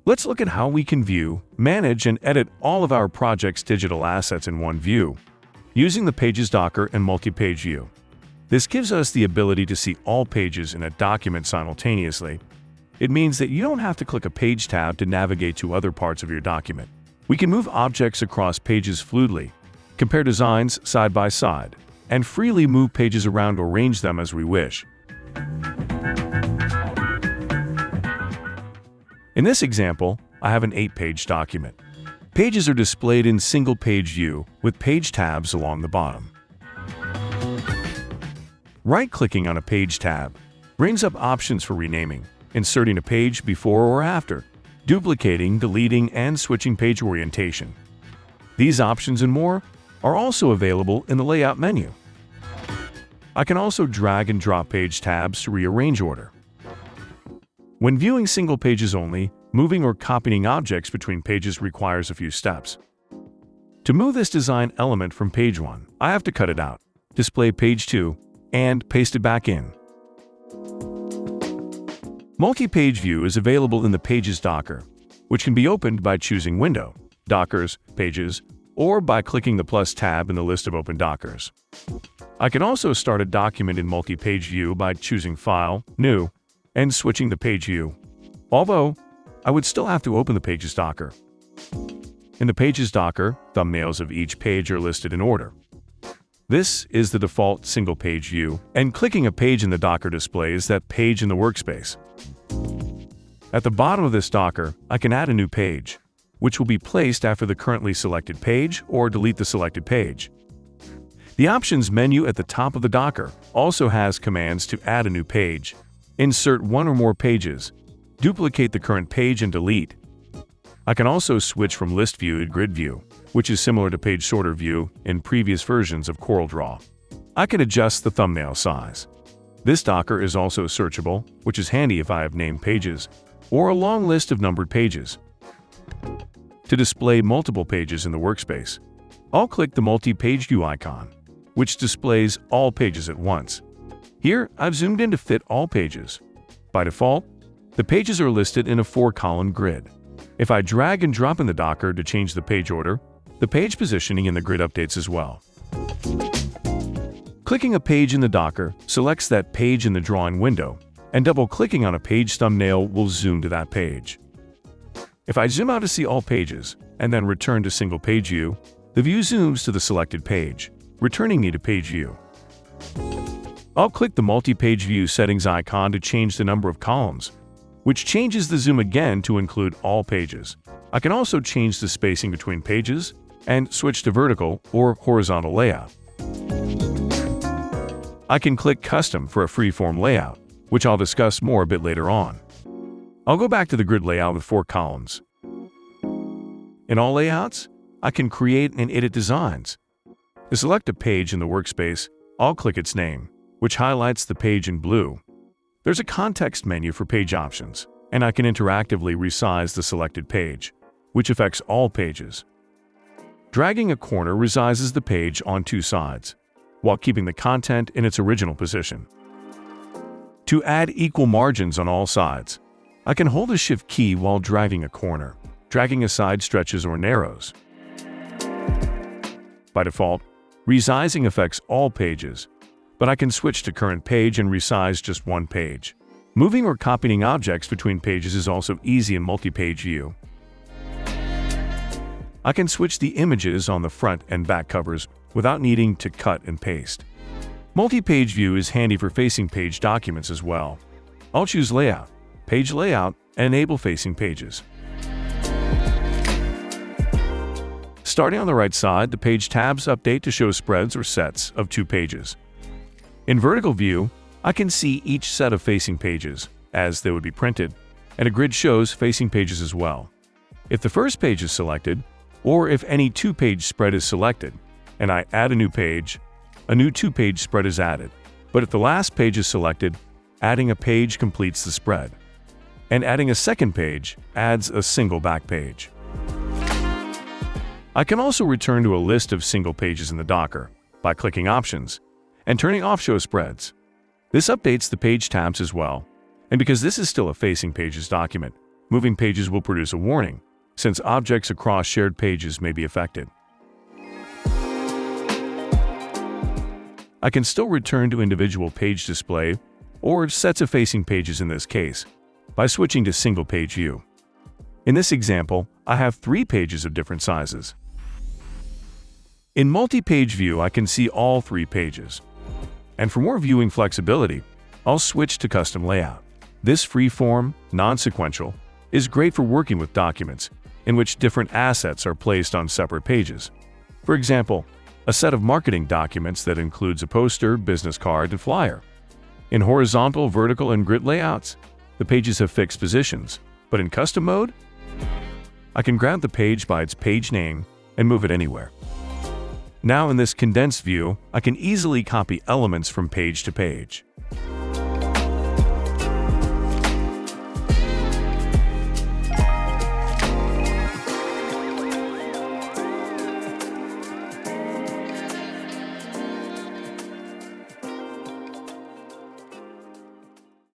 Let's look at how we can view, manage, and edit all of our project's digital assets in one view, using the Pages Docker and multi-page view. This gives us the ability to see all pages in a document simultaneously. It means that you don't have to click a page tab to navigate to other parts of your document. We can move objects across pages fluidly, compare designs side by side, and freely move pages around or arrange them as we wish. In this example, I have an 8-page document. Pages are displayed in single-page view with page tabs along the bottom. Right-clicking on a page tab brings up options for renaming, inserting a page before or after, duplicating, deleting, and switching page orientation. These options and more are also available in the Layout menu. I can also drag and drop page tabs to rearrange order. When viewing single pages only, moving or copying objects between pages requires a few steps. To move this design element from page 1, I have to cut it out, display page 2, and paste it back in. Multi-page view is available in the Pages Docker, which can be opened by choosing Window, Dockers, Pages, or by clicking the plus tab in the list of open Dockers. I can also start a document in multi-page view by choosing File, New, and switching to page view, although I would still have to open the Pages Docker. In the Pages Docker, thumbnails of each page are listed in order. This is the default single-page view, and clicking a page in the Docker displays that page in the workspace. At the bottom of this Docker, I can add a new page, which will be placed after the currently selected page or delete the selected page. The Options menu at the top of the Docker also has commands to add a new page, insert one or more pages, duplicate the current page, and delete. I can also switch from list view to grid view, which is similar to page sorter view in previous versions of CorelDRAW. I can adjust the thumbnail size. This Docker is also searchable, which is handy if I have named pages or a long list of numbered pages. To display multiple pages in the workspace, I'll click the multi-page view icon, which displays all pages at once. Here, I've zoomed in to fit all pages. By default, the pages are listed in a 4-column grid. If I drag and drop in the Docker to change the page order, the page positioning in the grid updates as well. Clicking a page in the Docker selects that page in the drawing window, and double-clicking on a page thumbnail will zoom to that page. If I zoom out to see all pages, and then return to single-page view, the view zooms to the selected page, returning me to page view. I'll click the multi-page view settings icon to change the number of columns, which changes the zoom again to include all pages. I can also change the spacing between pages and switch to vertical or horizontal layout. I can click Custom for a free-form layout, which I'll discuss more a bit later on. I'll go back to the grid layout with 4 columns. In all layouts, I can create and edit designs. To select a page in the workspace, I'll click its name, which highlights the page in blue. There's a context menu for page options, and I can interactively resize the selected page, which affects all pages. Dragging a corner resizes the page on 2 sides, while keeping the content in its original position. To add equal margins on all sides, I can hold the Shift key while dragging a corner, dragging aside stretches or narrows. By default, resizing affects all pages, but I can switch to current page and resize just one page. Moving or copying objects between pages is also easy in multi-page view. I can switch the images on the front and back covers without needing to cut and paste. Multi-page view is handy for facing page documents as well. I'll choose Layout, Page Layout, and enable facing pages. Starting on the right side, the page tabs update to show spreads or sets of 2 pages. In vertical view, I can see each set of facing pages, as they would be printed, and a grid shows facing pages as well. If the first page is selected, or if any 2-page spread is selected, and I add a new page, a new 2-page spread is added. But if the last page is selected, adding a page completes the spread, and adding a second page adds a single back page. I can also return to a list of single pages in the Docker by clicking Options and turning off Show Spreads. This updates the page tabs as well, and because this is still a facing pages document, moving pages will produce a warning, since objects across shared pages may be affected. I can still return to individual page display, or sets of facing pages in this case, by switching to single page view. In this example, I have 3 pages of different sizes. In multi-page view, I can see all 3 pages. And for more viewing flexibility, I'll switch to custom layout. This free-form, non-sequential, is great for working with documents in which different assets are placed on separate pages. For example, a set of marketing documents that includes a poster, business card, and flyer. In horizontal, vertical, and grid layouts, the pages have fixed positions, but in custom mode, I can grab the page by its page name and move it anywhere. Now in this condensed view, I can easily copy elements from page to page.